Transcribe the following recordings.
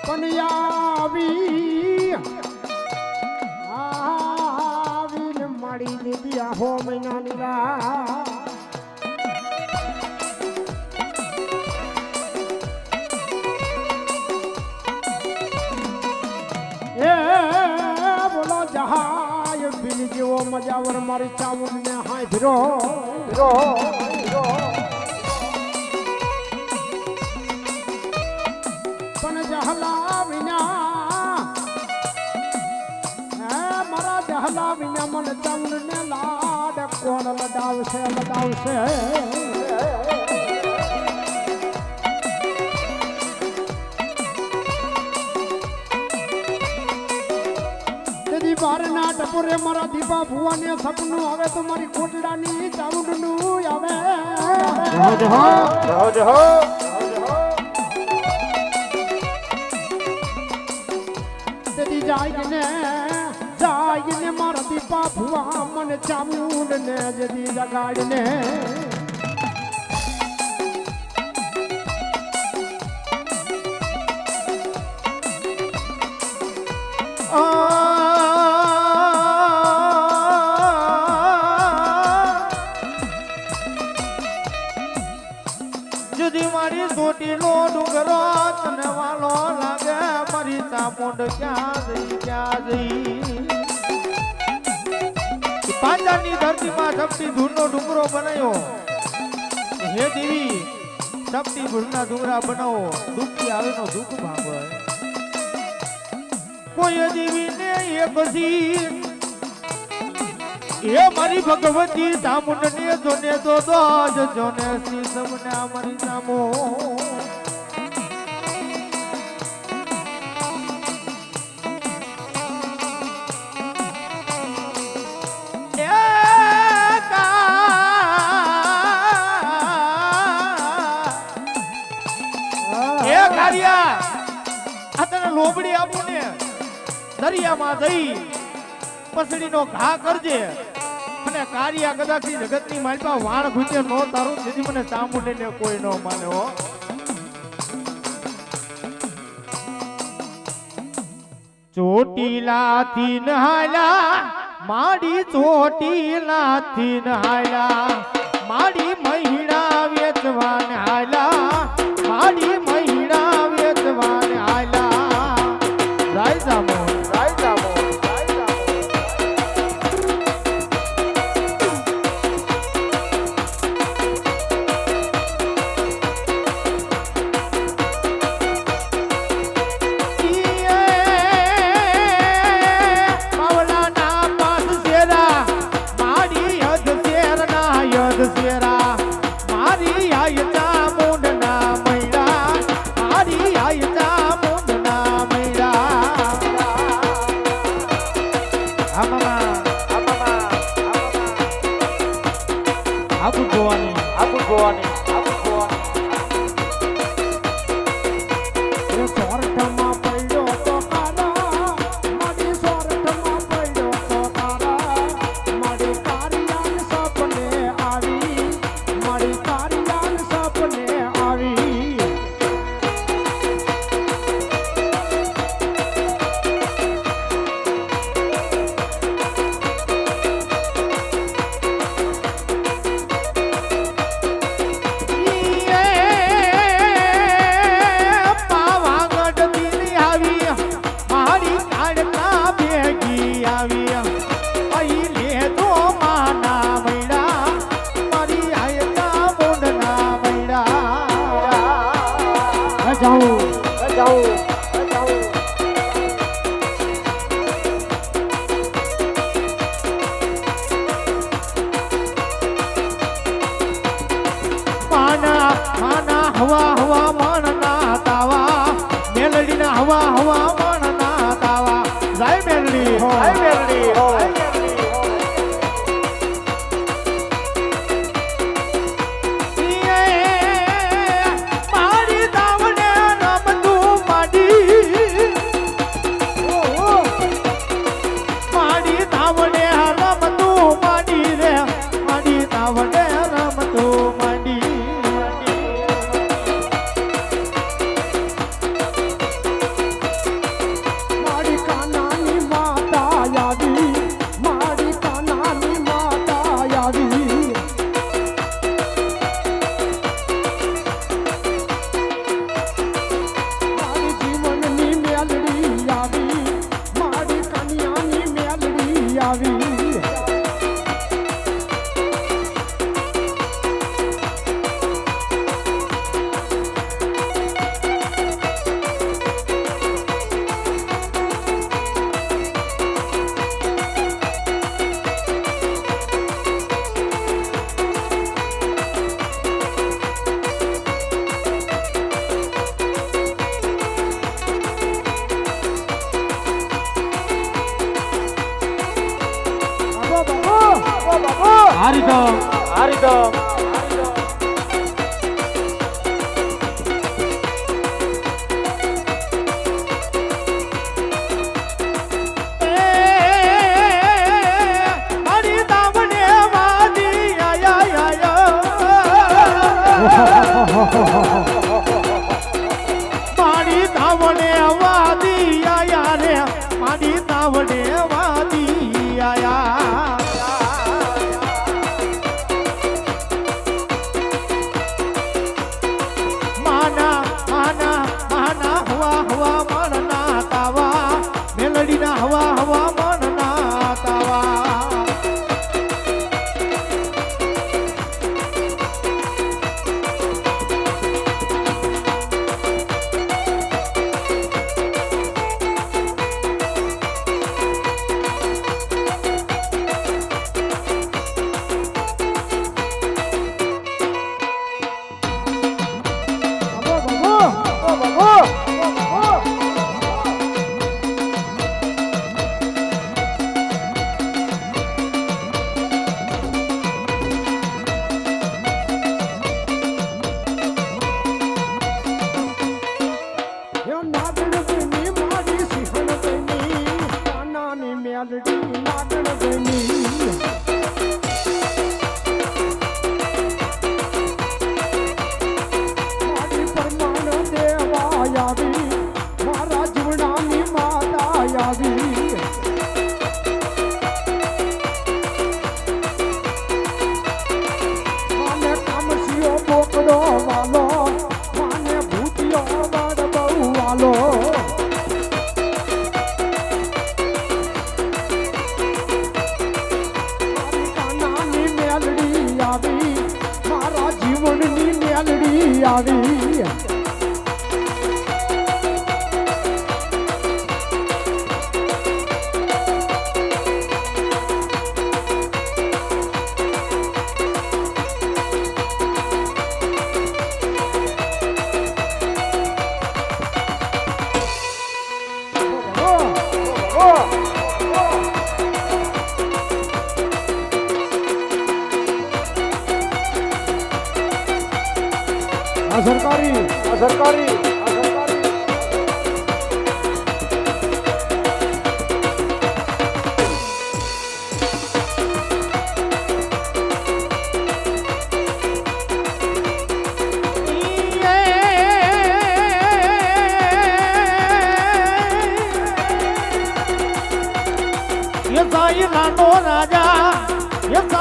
પણ આવીને મારી દીધી આહો મહિનાની રાત બોલો જહાય બિલ જેવો મજાવર મારી ચાવડ ને હાય ભીરો પણ જહલા વિના મારા જહલા વિના મને ચાવડ ને લાડ કોણ લડાવશે બારના ટપોરે મારા દીપા ભુવાને સપનું આવે તો મારી કોટડાની ચાઉંડનું આવે તેથી જાયને મારા દીપા ભુવા મને ચામુંડને જદી જગાડને ચોટીલો ડુંગરો તને વાલો લાગે મારી ચામુંડ ક્યાં જઈ પાંચાની ધરતીમાં સપટી ધૂળનો ડુંગરો બનાવ્યો હે દેવી સપટી ધૂળના ડુંગરા બનાવો દુઃખી આવેનો દુઃખ ભાંગો કોઈ દેવી ને એ પછી એ મારી ભગવતી ચામુંડ ને જોને તો જોને શ્રી સમને મારી ચામો લોબડી આપું ને દરિયામાં જઈ પસડીનો ઘા કરજે અને કારિયા કદાચ જગતની માલપા વાણ ઘૂંચે નો તારું તેથી મને ચામુંડીને કોઈ ન માને હો ચોટીલાથી નહાલા માડી ચોટીલાથી નહાલા માડી મહિડા વેચવાને હાલા માડી મહિડા વેચવાને હાલા રાય જામો હવા મણના તાવા મેલડીના હવા મણના તાવા જાય મેલડી મારી દાવને રમતું માડી મારી દાવને રમતું માડી રે મારી દાવને રમતું માડી હારી મારી ધાવણે વાદી આયા રે મારી ધાવણે વાદી આયા માના માના માના હવા હવા મનના તાવા મેલડીના હવા હવા મનના તાવા આવી સરકારી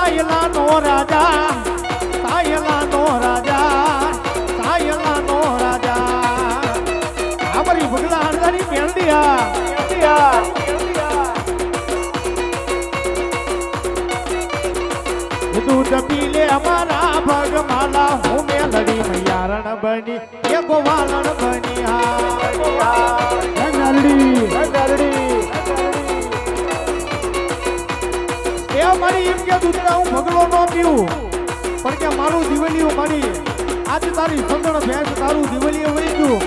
સાયલાનો રાજા સાયલાનો રાજા સાયલાનો રાજા અમારી ભગલા હણદારી મેલડિયા દૂધ પી લે અમારા ભગમાલા હું મેલડી મૈયારણ બની એ ગોવાલણ બની હા નરડી એ મારી એમ કે દૂધના હું ભગલો ન પીવું પણ કે મારું દિવેલીઓ મારી આજ તારી સંગણ ભેંસ તારું દિવેલીઓ વહી ગયું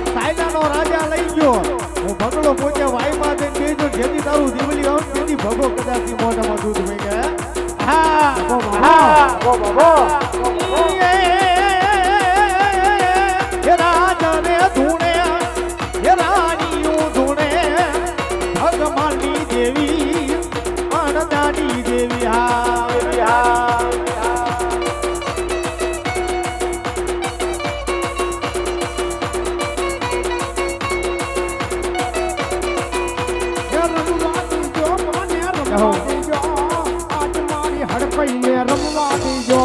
સાયલાનો રાજા લઈ ગયો હું ભગલો પોતે વાયમાં જઈને બેજો જેથી તારું દિવેલી આવ તેથી ભગો કદાચ મોઢામાં દૂધ વહી ગયા હે રાજાને ધૂણે હે રાણીઓ ધૂણે ભગમાની દેવી અણદાની દેવી હા આજ મારી હડપઈને રમવા દીજો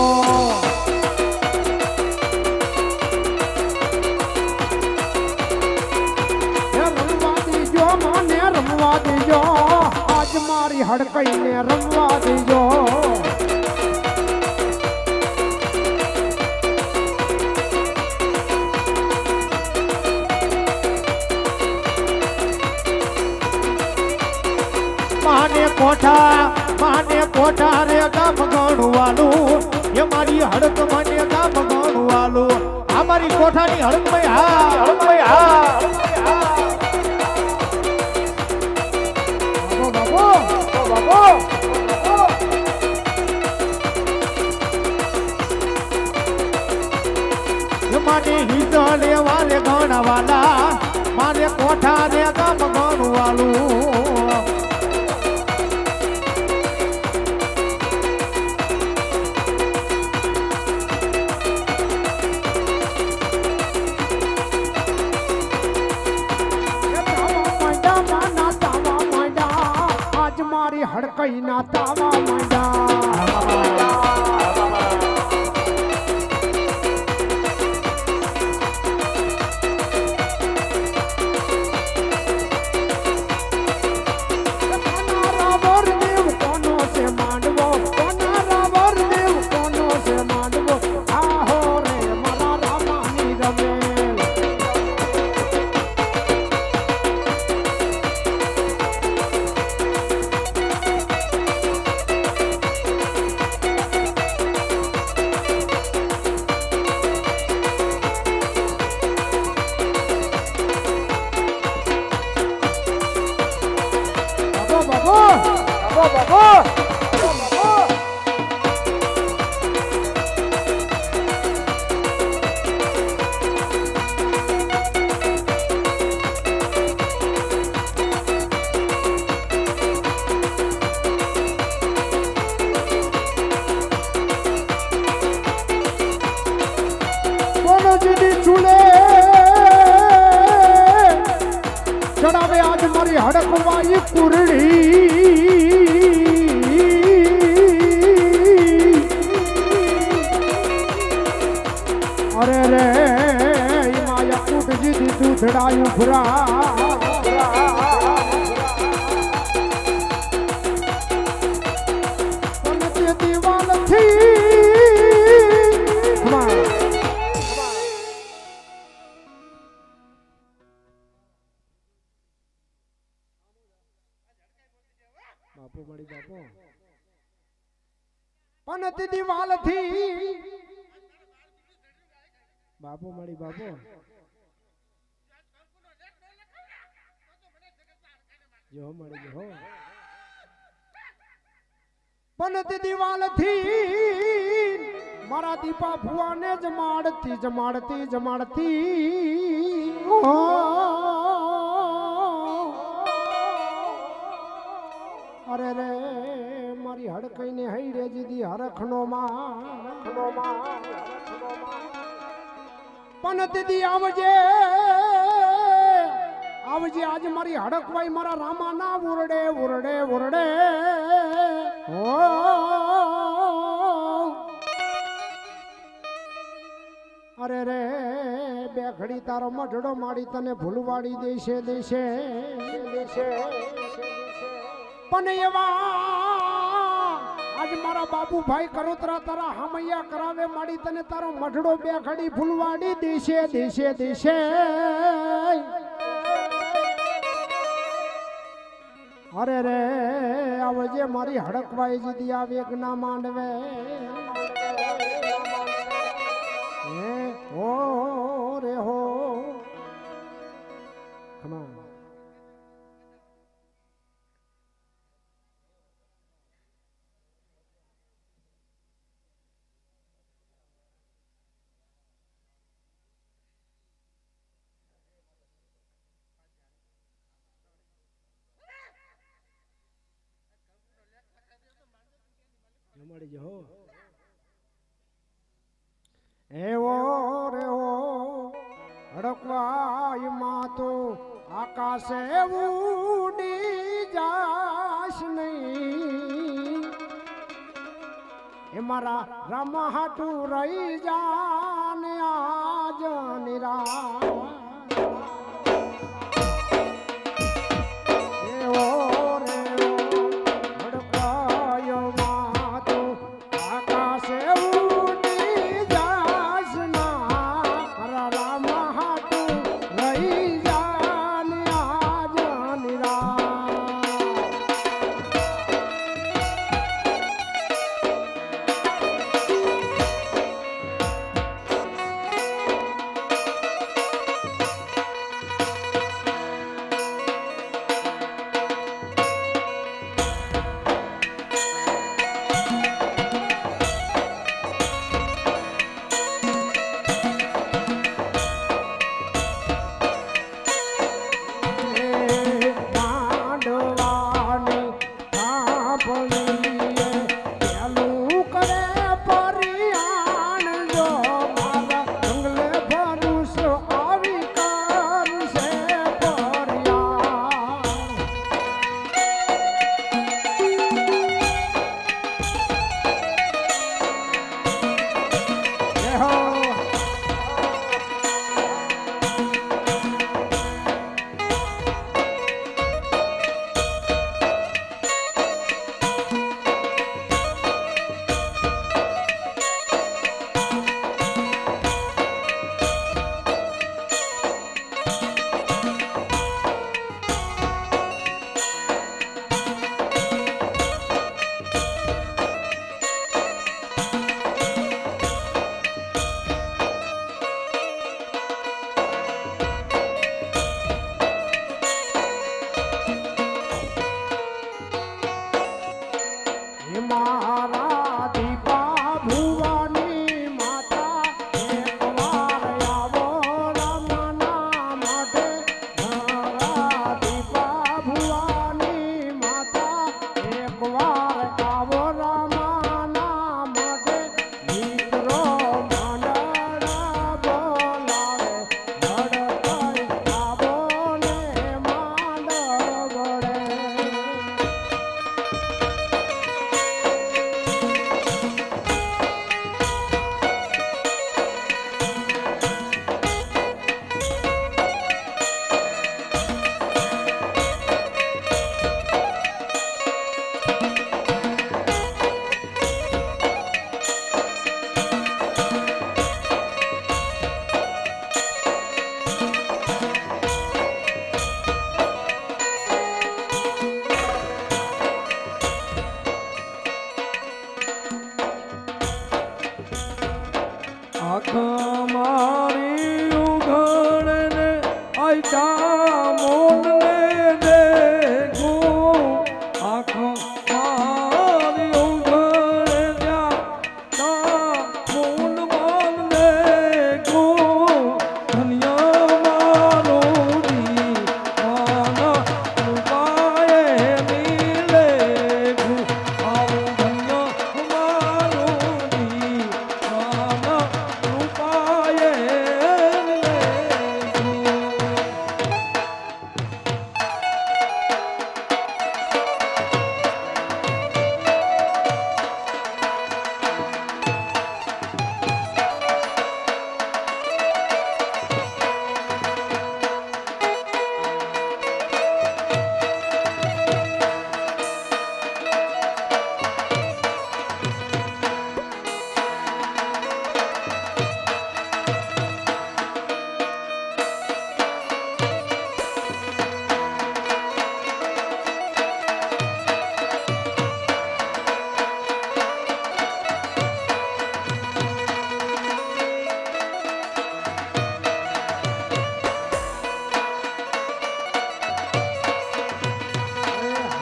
રમવા દીજો મને રમવા દીજો આજ મારી હડકઈને રમવા દીજો માને કોઠા રે ગામ ગણવાલું એ મારી હડક મને ગામ ગણવાલું આ મારી કોઠાની હડકભાઈ હા બાબો ઈસળે વાલે ગણવાલા મારે કોઠા ને ગામ ગણવાલું હડકઈ ના તાવા માંડા ચડાવે આજ મારી હડકવાઈ કુરડી અરે રે માયા કૂટ જીધી દૂધડાયું ભરા બાપુ મળી બાપુ પનત દિવાલ થી બાપુ મળી બાપુ જો મળી જો પનત દિવાલ થી મારા દીપા ભુવાને જમાડતી જમાડતી જમાડતી અરે રે મારી હડકઈને હૈડે જીધી હરખનો માં પણ દીદી આવજે આવજે આજ મારી હડકવાઈ મારા રામા ના ઉરડે ઉરડે ઉરડે ઓ અરે રે બે ઘડી તારો મઢડો માડી તને ભૂલવાડી દેશે દેશે દેશે પણ એવા આજ મારા બાબુભાઈ કરોતરા તારા હામૈયા કરાવે માડી તને તારો મઢડો બે ઘડી ભૂલવાડી દેશે દેશે દેશે અરે રે આવજે મારી હડકવાઈ જીધી આ વેગના માંડવે હો રે હો કમા મળી જો એવો રે હો હડકવાઈ માં તો આકાશે ઉડી જાશ નહીં એ મારા રામા હાટું રહી જાને આજ નિરા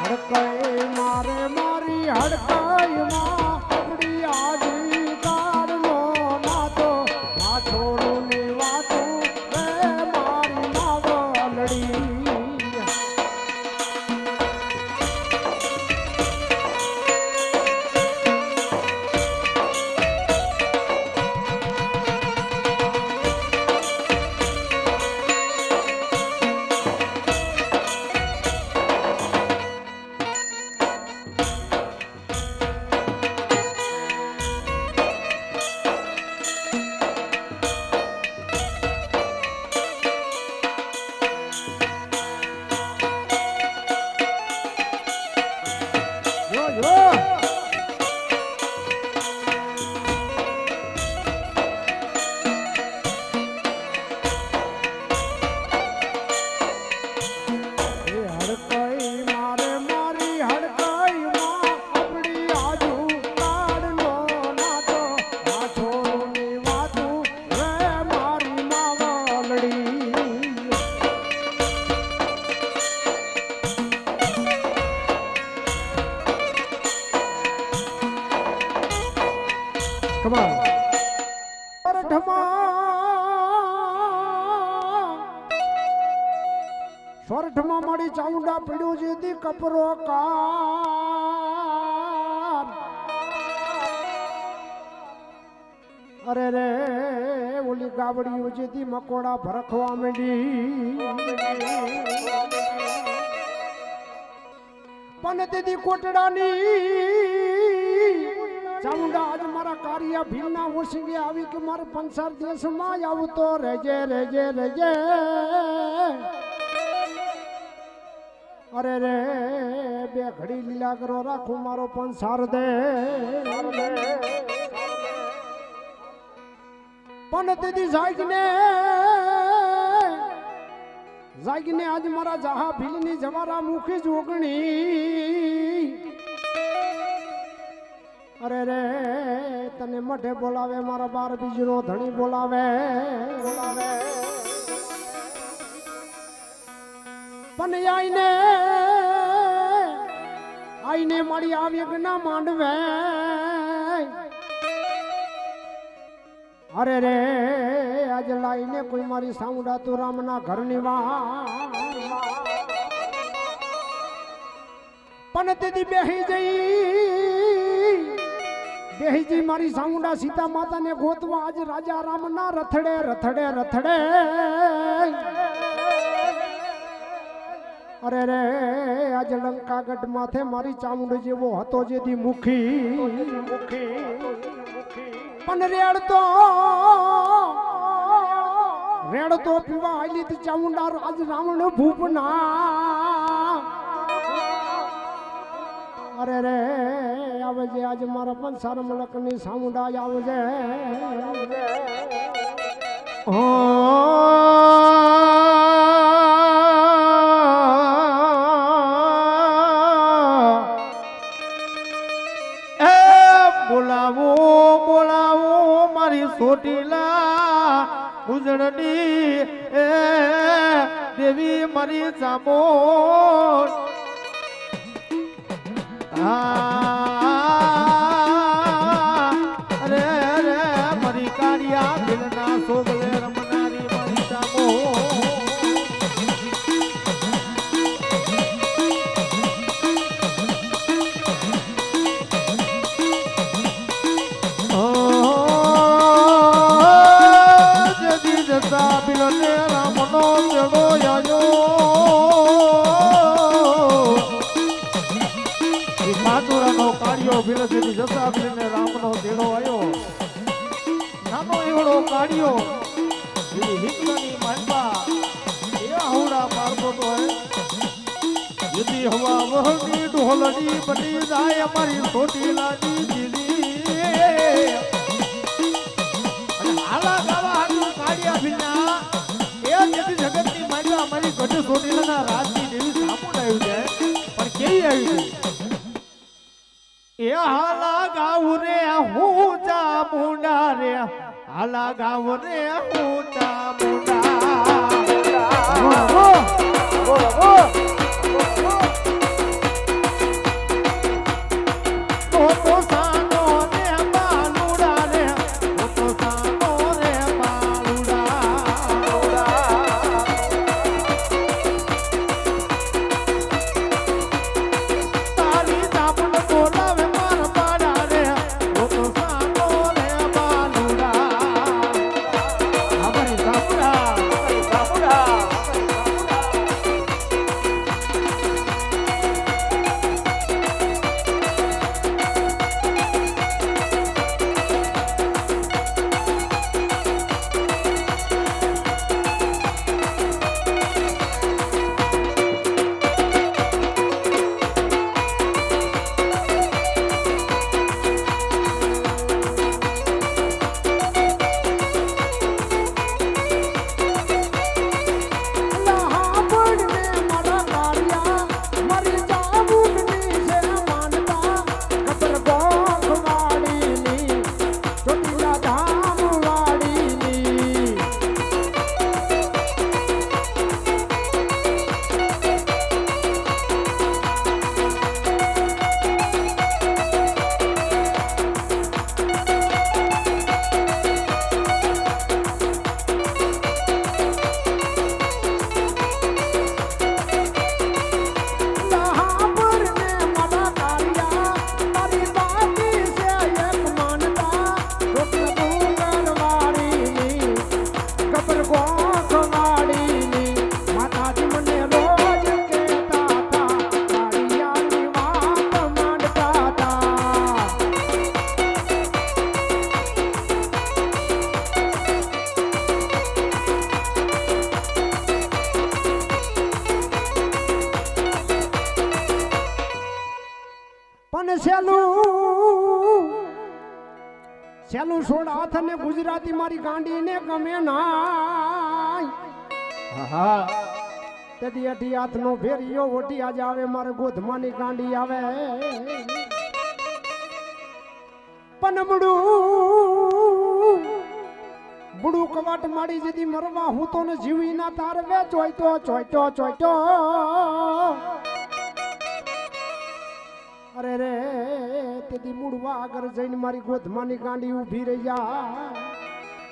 હડકાઈ મારે મારી હડકાઈ માં આપણી આજી કારનો નાતો આ છોડુની વાતું રે મારી માવલડી સોરઠમાં મારી ચાઉંડા પીડ્યું છે દી કપરો કાર અરે રે ઓલી ગાવડીઓ છે દી મકોડા ભરખવા માંડી પણ તેથી કોટડાની ચામુંડા આજ મારા કારિયા ભીમના ઓશિંગે આવી કે મારે પંચાર દેશમાં આવતો રહેજે રહેજે રહેજે અરે રે બે ઘડી લીલા કરો રાખું મારો પંચાર દે પણ તેથી જાગીને આજ મારા જહા ભીલની જવારા મુખી જોગણી અરે રે તને મઠે બોલાવે મારા બાર બીજનો ધણી બોલાવે પણ આઈને મારી આવી ના માંડવે અરે રે આજે લાઈને કોઈ મારી સાઉંડા તું રામના ઘરની પણ તેથી બેહી જઈ મારી સાઉંડા સીતા માતાને ગોતવા આજ રાજા રામના રથડે રથડે રથડે અરે રે આજે લંકાગઢ માથે મારી ચામુંડ જેવો હતો જેથી મુખી પણ રેડતો પીવા આલી તી ચામુંડા રાજ રાવણ ભૂપના અરે રે આવે છે આજે મારા પંચાર મલકની સામુંડા આવે છે બોલાવો બોલાવો મારી સોટીલા ઉજળની દેવી મારી ચામોડ અરે રે મારી કાળિયા દિલના સોગલે રમનારી મારી ચામોડ બિલને રામનો તેડો આયો માતુરાનો કાળિયો બિલથી જતા બિલને રામનો તેડો આયો નાનો એવડો કાળિયો એ હિતની માનબા એ આવડા મારતો તો હે યદી હવા વહની ઢોલડી બની જાય અમારી છોટી લાડી દીદી અને હાલા ગાવા હાટુ કાળિયા બિલના જગતની માન્યો અમારી ગઢ સોટીલાના રાજની દેવી સામુંડ આવ્યું છે પણ કેવી આવી એ હાલા ગાવ રે હું ચામુંડા રે હાલા ગાવ રે હું ચામુંડા તો સાનો રે બાલુડા રે તો સાનો રે પણ સેલું છોડ હાથ ને ગુજરાતી મારી ગાંડી ને ગમે ના હા તેથી અઢી હાથ નો ફેરિયો ઓટી આજે આવે મારે ગોધમાની ગાંડી આવે પણ બુડું કવાટ માડી જતી મરવા હું તો ને જીવી ના તારવે ચોઈટો અરે રે તેથી મૂળવા આગળ જઈને મારી ગોધમાની ગાંડી ઊભી રહી જા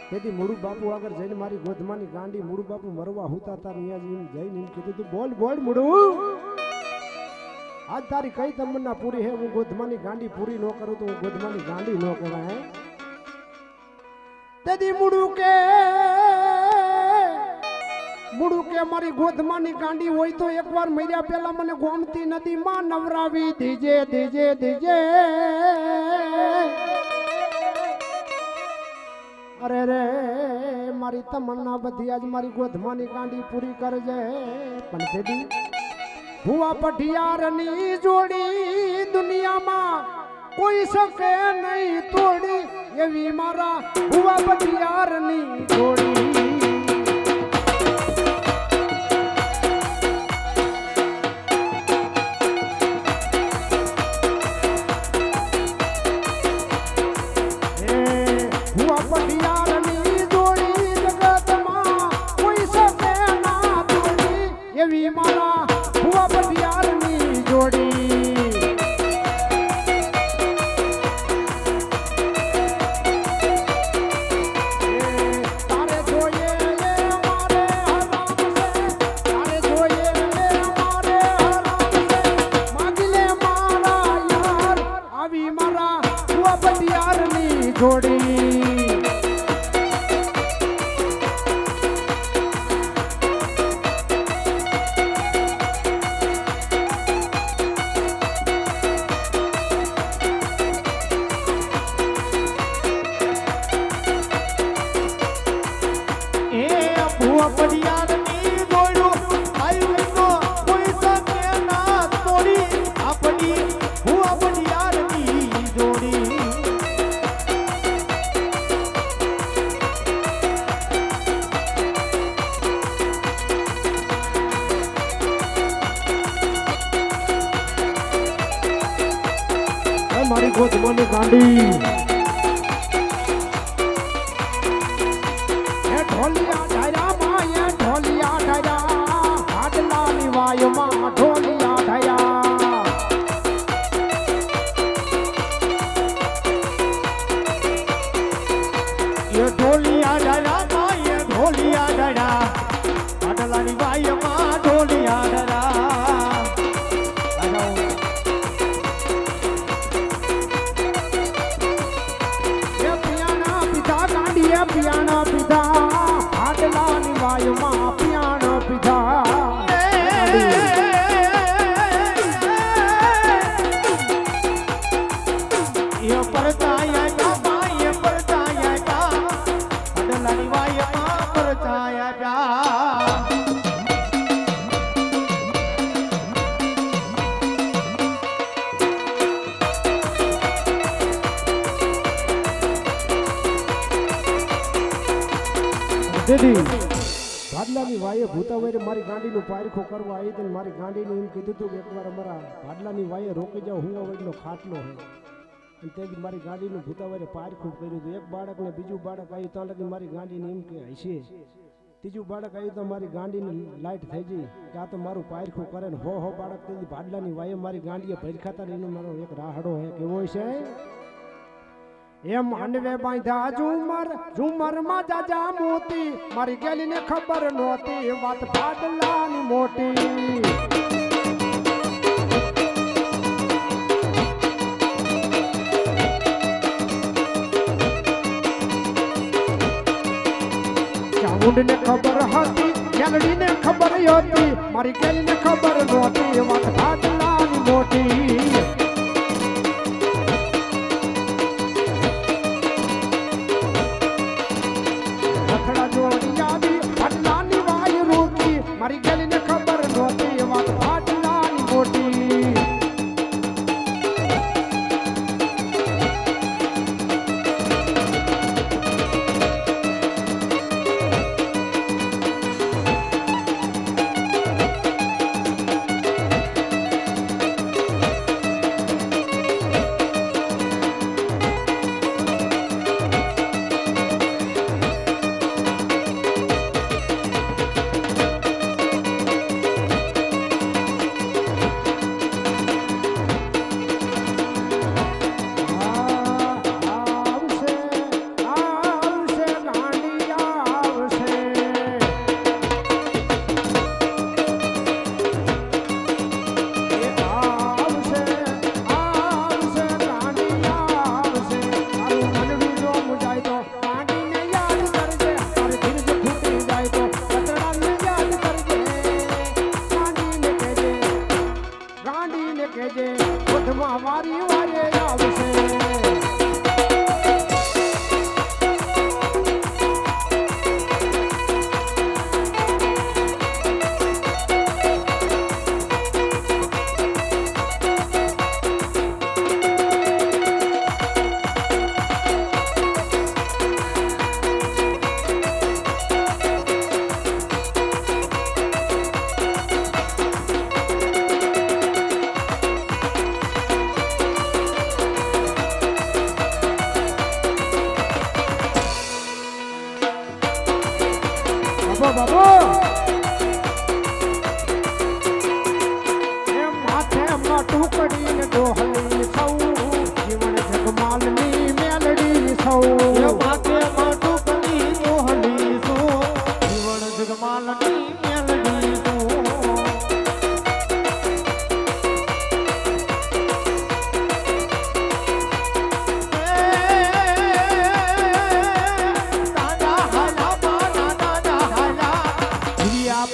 તેથી મૂળુ બાપુ આગળ જઈને મારી ગોધમાની ગાંડી મૂળુ બાપુ મરવા હુતા તાર અહીંયા જઈને એમ કીધું તું બોલ મૂળુ આજ તારી કઈ તમન્ના પૂરી હે હું ગોધમાની ગાંડી પૂરી ન કરું તો હું ગોધમાની ગાંડી ન કહેવાય તેથી મૂળુ કે મારી ગોધમાની ગાંડી હોય તો એકવાર મર્યા પહેલા મને ગોમતી નદીમાં નવરાવી દીજે અરે રે મારી તમન્ના બધી આજ મારી ગોધમાની ગાંડી પૂરી કરજે પણ તેથી ભુવા પઢિયારની જોડી દુનિયામાં કોઈ શકે નહીં તોડી એવી મારા ભુવા પઢિયારની જોડી પઢિયારની જોડી જગતમાં કોઈ શકે ના તોડી એવી મારા ભુવા પટિયારની જોડી તારે જોઈએ એ મારે હરામ છે તારે જોઈએ એ મારે હરામ છે માગી લે મારા યાર આવી મારા ભુવા પટિયારની જોડી પડિયારની દોડ્યું આયુ તો કોઈ શકે ના તોડી આપણી ભુવા પડિયારની જોડી મારી ગોદમાની ગાંડી એ ઢોલિયા ઢાયા માયા ઢોલિયા ઢાયા હાડલાની વાયુમાં ઢોલિયા ઢાયા એ ઢોલિયા ડાડા માએ ઢોલિયા ડાડા પાટલાની વાયમાં ઢોલિયા ડાડા એ પિયાના પીધા ગાંડી એ પિયાના પીધા હાડલાની વાયુમાં પિયાના પીધા એ પરતાયા કા માએ પરતાયા કા પાટલાની વાયમાં પરતાયા કા દીદી ભાડલાની વાયે ભૂતાવરે મારી ગાડીનું પારખો કરવા આવી હતી મારી ગાડીને એમ કીધું હતું કે એકવાર અમારા ભાડલાની વાયે રોકી જાઓ હું વડલો ખાટલો હોય અને તે મારી ગાડીનું ભૂતાવરે પારખું કર્યું હતું એક બાળક ને બીજું બાળક આવ્યું ત્યાં લગી મારી ગાડીને એમ કે હશે ત્રીજું બાળક આવ્યું તો મારી ગાડીની લાઇટ થઈ ગઈ કે આ તો મારું પારખું કરે ને હો બાળક તેથી ભાડલાની વાયે મારી ગાડીએ ભરખાતા એનો મારો એક રાહડો હે કેવો છે એમ અંડવે બાંધ્યા ઝુમર માં જાજા મોતી મારી ગેલી ને ખબર નહોતી વાત ભાડલાની મોટી ચામુંડ ને ખબર હતી ગેલડી ને ખબર હતી મારી ગેલી ને ખબર નહોતી વાત ભાડલાની મોટી મારી ગલીને ખબર નહોતી વાત ભાડલાની મોટી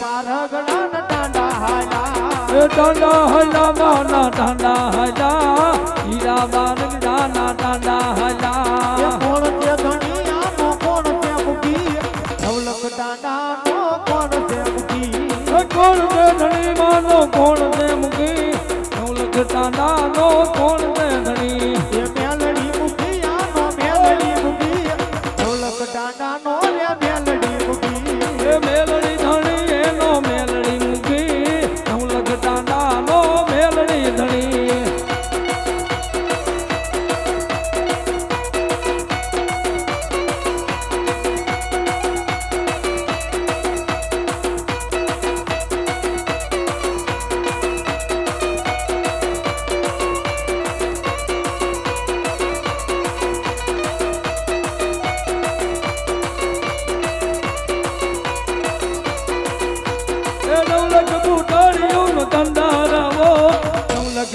મારા ગળાના ટાંડા હાલા એ ટાંડા હાલા માના ટાંડા હાલા હીરા બારગ દાના ટાંડા હાલા કોણ છે ધણિયાનો કોણ છે મુખી નવલખ ટાંડાનો કોણ છે મુખી કોણ છે ધણી માનો કોણ છે મુખી નવલખ ટાંડાનો કોણ છે ધણી એ મેલડી મુખી આનો મેલડી મુખી નવલખ ટાંડાનો રે મેલડી મુખી એ મેલડી ધણી એનો મેલડી મુખી નવલખ ટાંડાનો મેલડી ધણી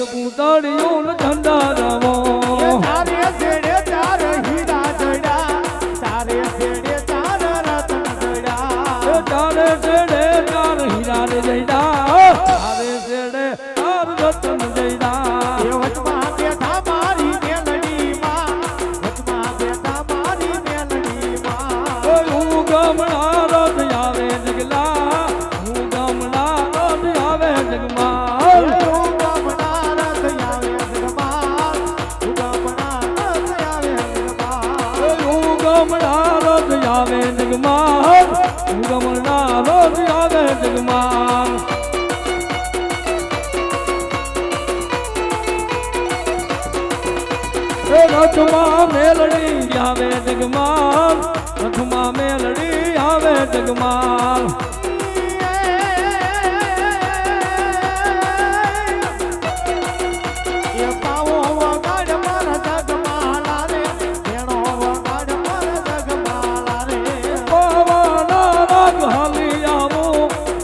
પૂતળિયું ધંધારાવો તારે છેડે તાર હીરા જડા તારે છેડે તાર રતન જડા તારે છેડે તાર હીરા જયડા તારે છેડે તાર રતન જયડા એ વચમાં બેઠા મારી મેલડીમાં વચમાં બેઠા મારી મેલડીમાં હું ગમણા રથ આવે જગલા હું ગમણા રથ આવે જગમાં આવે જગમાન ગમના રોજ આવે જગમાન રથમાં મેલડી આવે જગમાન રથમાં મેલડી આવે જગમાન એ પાવો વગાડ મારા જગમાલા રે એનો વગાડ મારા જગમાલા રે પાવાના રાગ હાલી આવો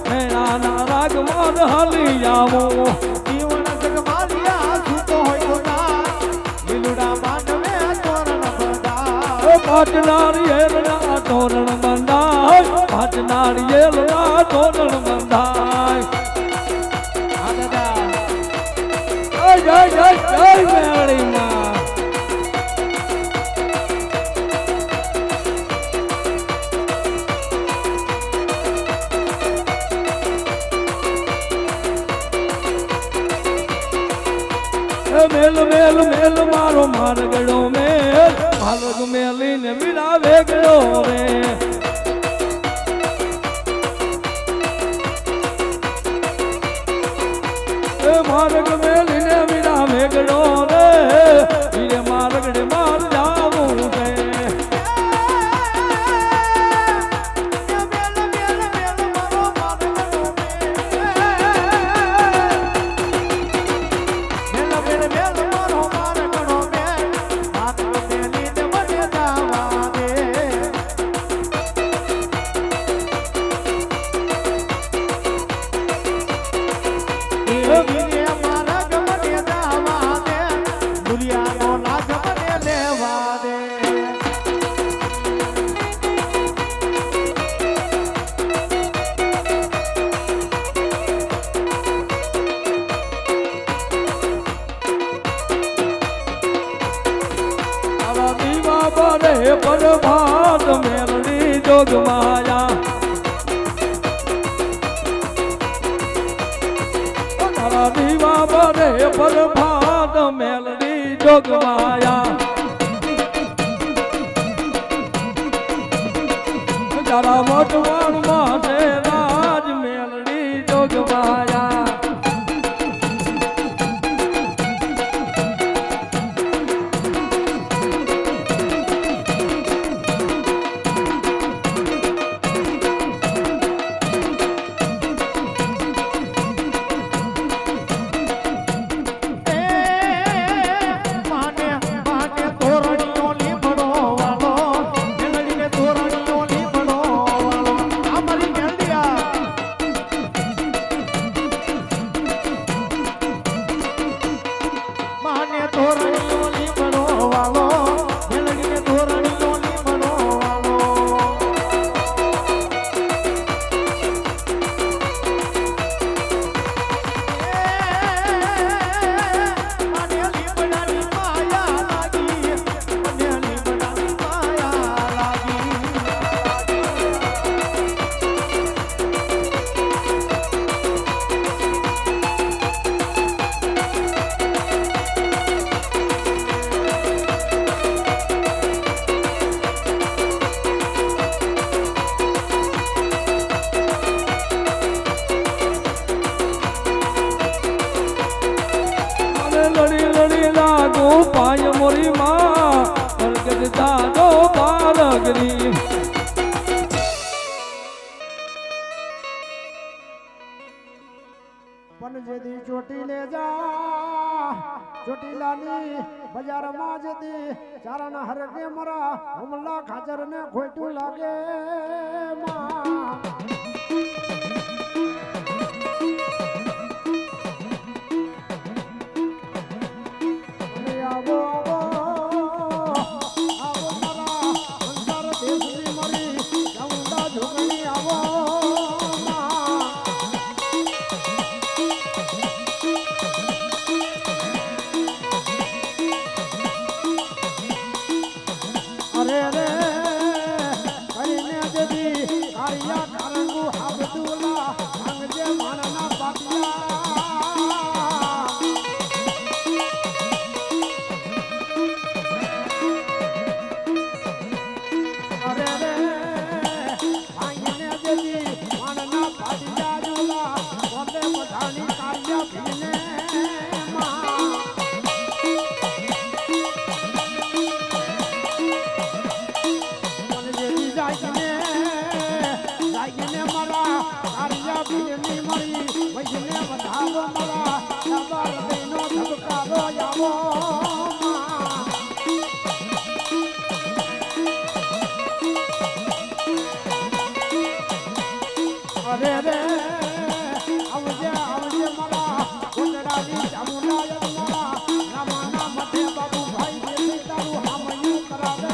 મેળાના રાગ માર હાલી આવો જીવન જગમાલિયા સૂતો હોય તો ના લીલુડા માંડવે તોરણ બંધા પાંચ નારિયેળના તોરણ બંધાય પાંચ નારિયેળના તોરણ બંધાય આ દાદા જય જય જય મેળીમાં મેલ મેલ મેલ મારો માર્ગડો મેલ માર્ગ મેલીને વિરાવે ગયો રે માર્ગ મેલીને વિરાવે ગયો રે વીરે માર્ગડે માર જાવું છે પ્રભાત મેલડી જોગ માયા તારા દીવા બરે પ્રભાત મેલડી જોગ માયા તારા મોટવાણ માટે રાજ મેલડી જોગ માયા પાય મોરી માં પ્રગટ દાદો બારગરી પણ જેદી ચોટી લે જા ચોટીલાની બજારમાં જતી ચારાના હરકે મરા હમલા ખાચર ને ખોટું લાગે માં અને આવો આવો મારા સંસાર દેશની મરી ચામુંડા ઝોકણી આવો અરે રે કરીને દેદી કારિયા કારંગુ હાબદુલા અંગજે માનના પાટિયા અરે રે આઈને દેદી માનના પાટિયા જુલા બોલે બધાની કારિયા ભીને માં લાગીને મારા કારિયા ભીની મળી વૈજને વધાવો મારા નબર દેનો ધબકારો આવો અરે રે આવજે આવજે મારા કોટડાની ચામુંડા મારા રામાના મધે બાબુ ભાઈ દેવી તારું હામયું કરાવે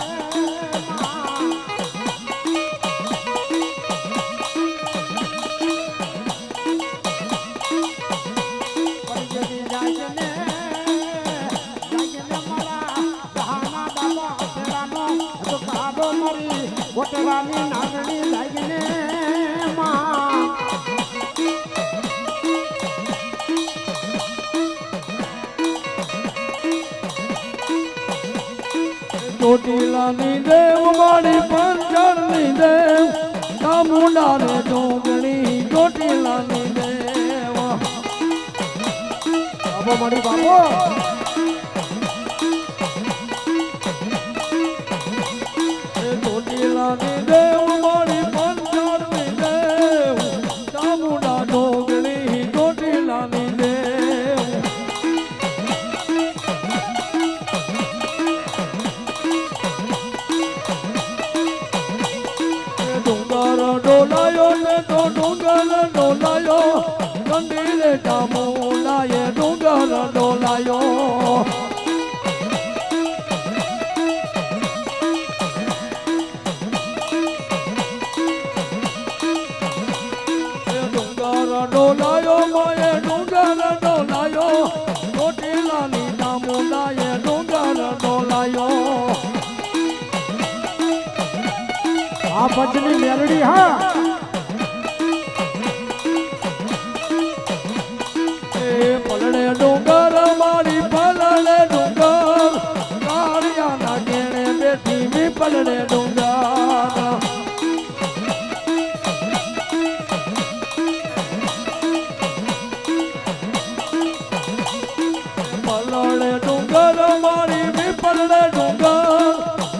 કોટરાની નાગણી લાગીને માં ચોટીલાની દેવ મારી પંચરની દેવ ચામુંડા રે ડોંગણી ચોટીલાની દેવ બાબો મારી બાબો ચોટીલાની દેવ મારી પંચરની દેવ ચામુંડા ડોંગણી ચોટીલાની દેવ ડુંગર ડોલાયો ને તો ડુંગર ડોલાયો મંદિરે ચામુંડાએ ડુંગર ડોલાયો ડોલાયો માએ ડુંગર ડોલાયો ચોટીલાની ચામુંડાએ ડુંગર ડોલાયો આ પંચની મેલડી હા એ પલડે ડુંગર મારી પલડે ડુંગર કાળિયાના કેણે બેઠી મી પલડે ડુંગર પલડે ડુંગર મારી મી પલડે ડુંગર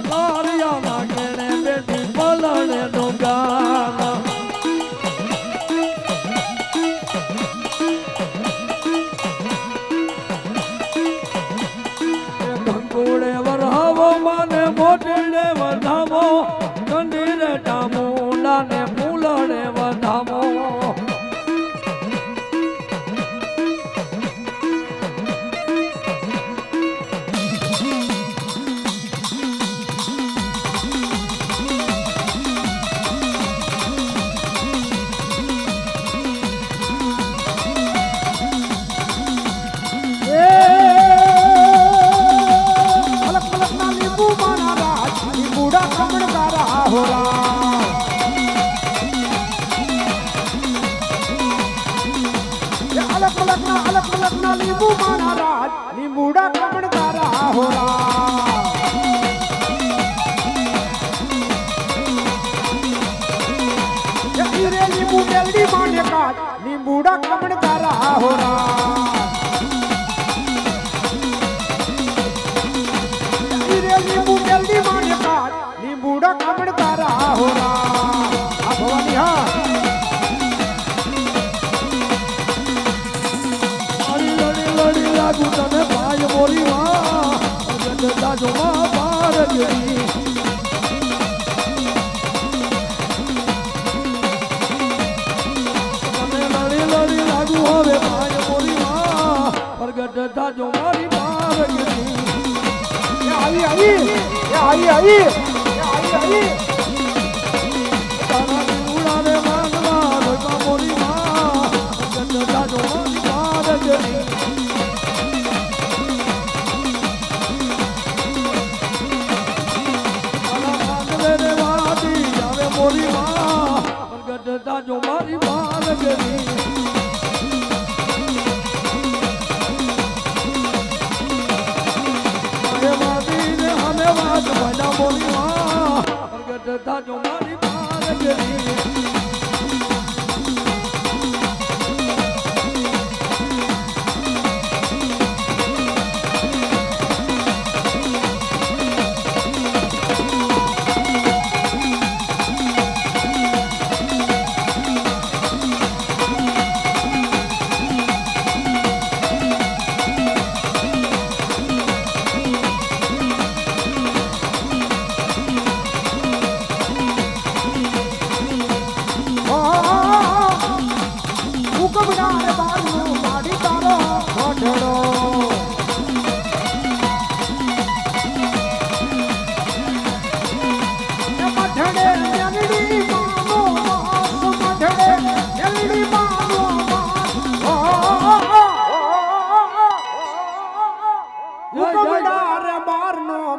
કાળિયાના કેણે બેઠી પલડે ડુંગર કંકુડે વરહાવો માને મોટેડે વધામો કંદીરે ચામુંડા ને ફૂલડે વધામો અલગ અલગ ના લીંબુ મારા રાજ લીંબુડા કમણકારા હોરા અલગ અલગ ના લીંબુ મારા રાજ લીંબુડા કમણકારા હોરા હીરે લીંબુ મેલડી માને કાજ લીંબુડા કમણકારા હોરા લાગુ તને ભાઈ મોરી માં દાદો માં પાર ગઈ લાગુ હવે ભાઈ મોરી માં પ્રગટ થાજો મારી પાર ગઈ આવી તારા ઉડાને માનવા રોકા મોરી માં પ્રગટ થાજો મારી પાર ગઈ મોરી માં પ્રગટ થાજો મારી પાર ગઈ પ્રગટ થાજો મારી પાર ગઈ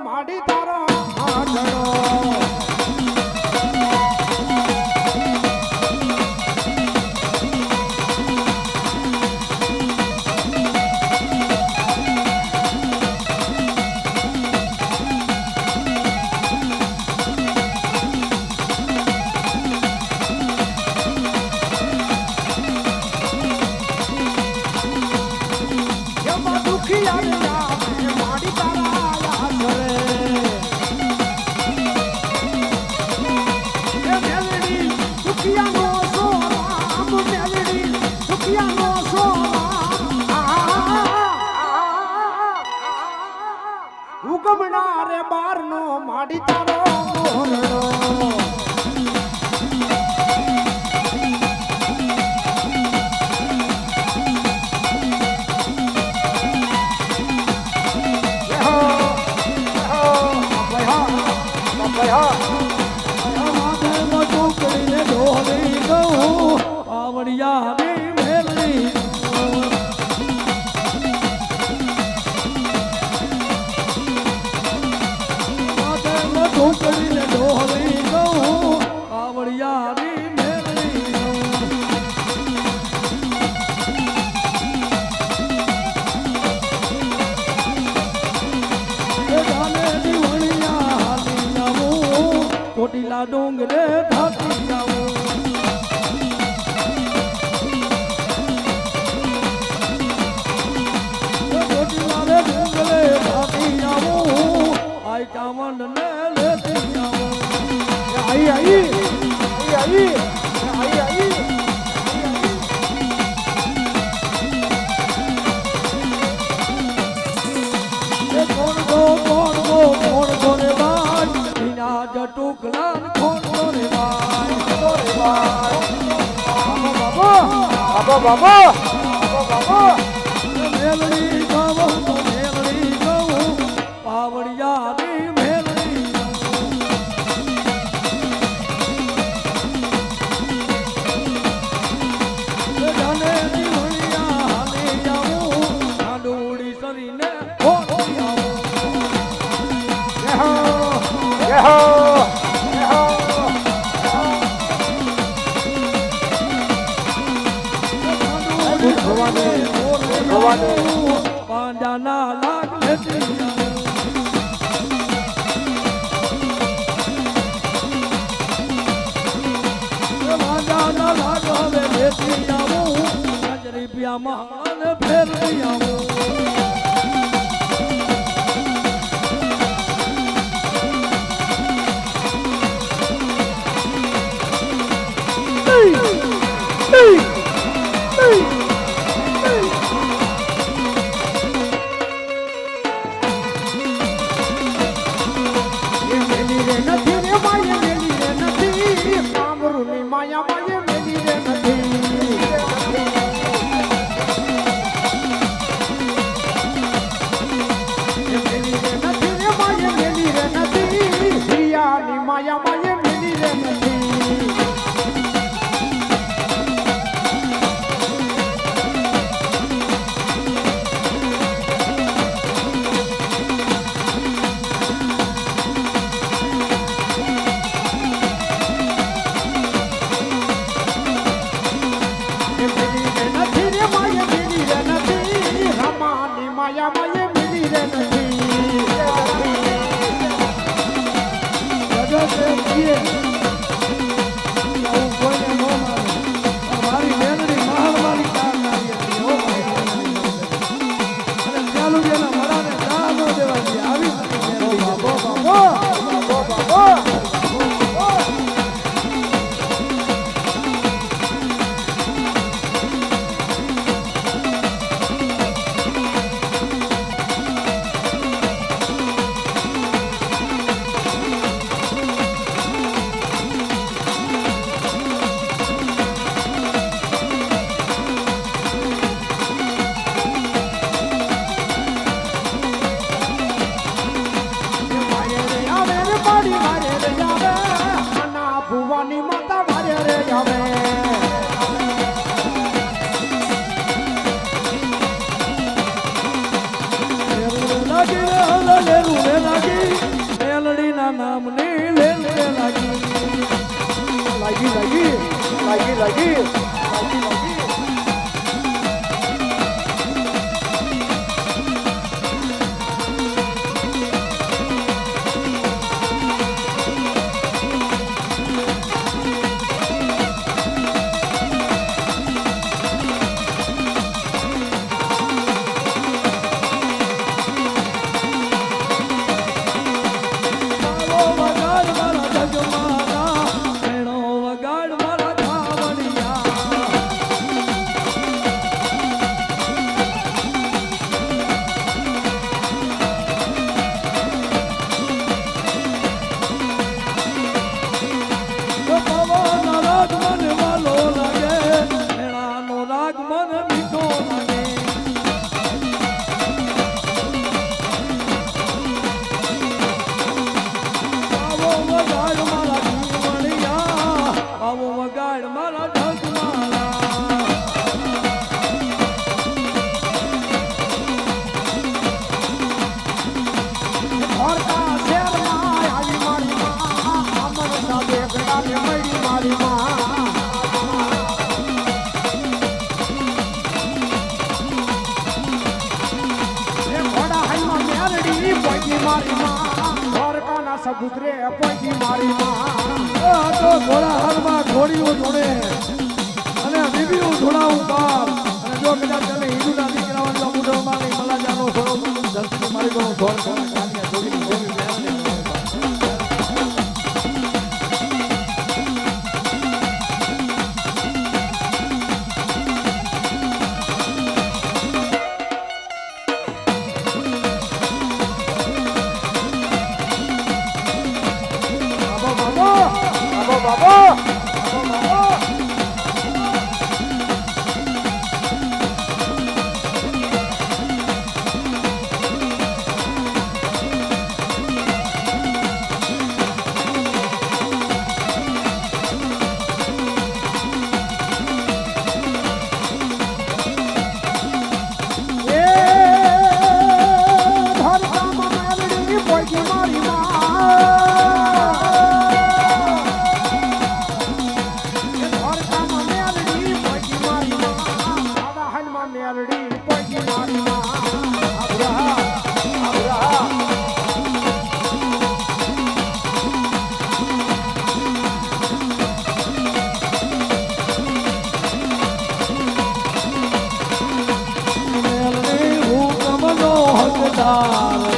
માડી તારો આઢળો ઉગમનારે બારનો માડી તારો મોરડો કોટીલા ડુંગરે થાકી જાઉં કોટીલા રે ડુંગરે થાકી જાઉં આઈ ચામંડ ને લેતી જાઉં आई કોણ રે બાઈ વિના જટુકલા કોણ રે બાઈ બાબા મેલડી ગાવું તો મેલડી ગાવું પાવડિયાની મેલડી જાને દીવડિયા હાલે જાવું આડોડી કરીને ખોટી આવું પાંડાના લાગ લેતી પાંડાના લાગ હવે લેતી આવું રૂપિયામાં ફેરવી આવું માયે મિલી રે નથી રે માયે મિલી રે નથી રમાની માયા માયે મિલી રે નથી જગત એમ કીએ આવું કોઈને ન માને મારી મેલડી મહામારી કાર નારી હતી હો અને ચાલુડિયાના મરાને દા ન દેવા દે આવી મેલડી બાબો બાબો બાબો ભુવાની માતા વારે રે આવે લાગી રે હલા લેરું રે લાગી મેલડીના નામની લેલ રે લાગી લાગી લાગી લાગી લાગી લાગી લાગી સબુતરે પોઈકી મારી માં આ તો ઘોડા હાલમાં ઘોડીઓ જોડે અને બીબીઓ જોડાવું બાપ અને જો કદાચ તમે હિન્દુના દીકરાઓને સમુદ્રમાં લઈ મલાજાનો થોડો ધરતી મારી દો થોડ થોડા કાનિયા જોડીને જોડી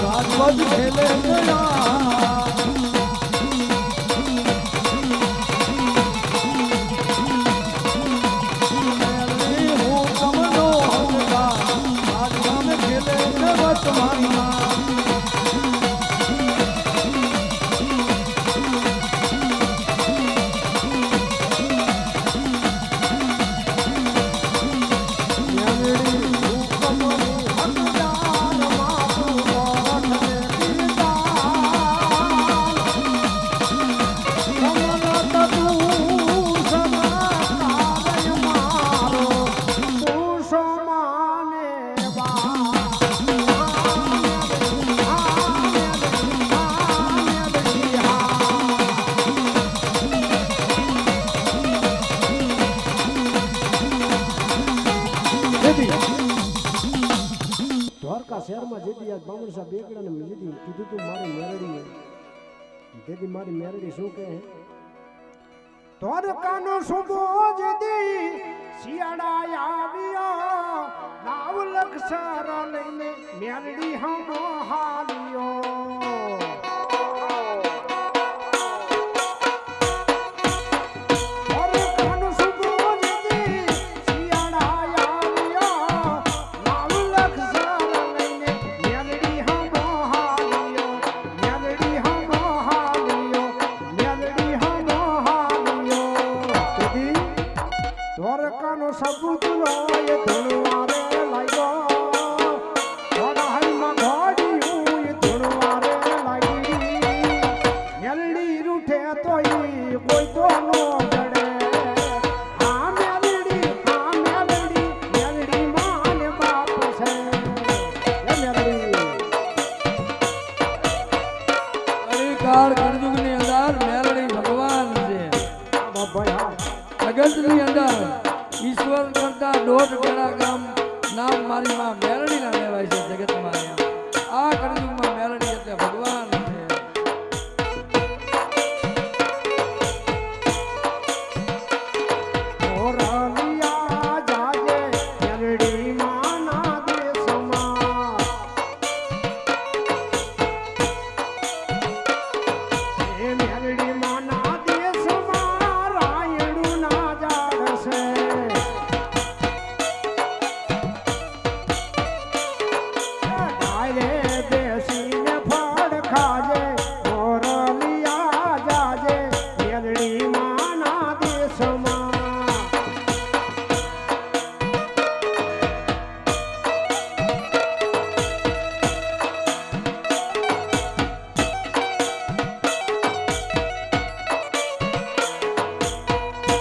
રાજવજ ખેલે ગયા હું કમનો હકદાર રાજવજ શહેરમાં જેથી આજ બામણ સાહેબ બેકડાને લીધી કીધું તું મારી મેરડી જેથી મારી મેરડી શું કહે દ્વારકાનો સુબો જેથી શિયાળા આવ્યો નાવ લક્ષર લઈને મેરડી હમો હાલ્યો દ્વારકાનો સબૂત લોય ધણવારે લાગ્યો ઘોડાહલમાં ઘોડિયું એ ધણવારે લાગી મેલડી રૂઠે તો ઈ કોઈ તો નો જડે આ મેલડી માને બાપ છે એ મેલડી કાળ કળયુગની અંદર મેલડી ભગવાન છે બાબા જગતની અંદર ઈશ્વર કરતા 1.5 ગણા ગામ નામ મારી માં મેલડી ના લેવાય છે જગતમાં આ કળયુગમાં મેલડી એટલે ભગવાન છે ઓરલિયા જાજે મેલડી માના દેશમાં એ મેલડી માના દેશમાં રાયણું ના જાડ છે ડાયરે બેસીને ફળ ખાજે ઓરલિયા જાજે મેલડી માના દેશમાં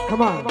Come on.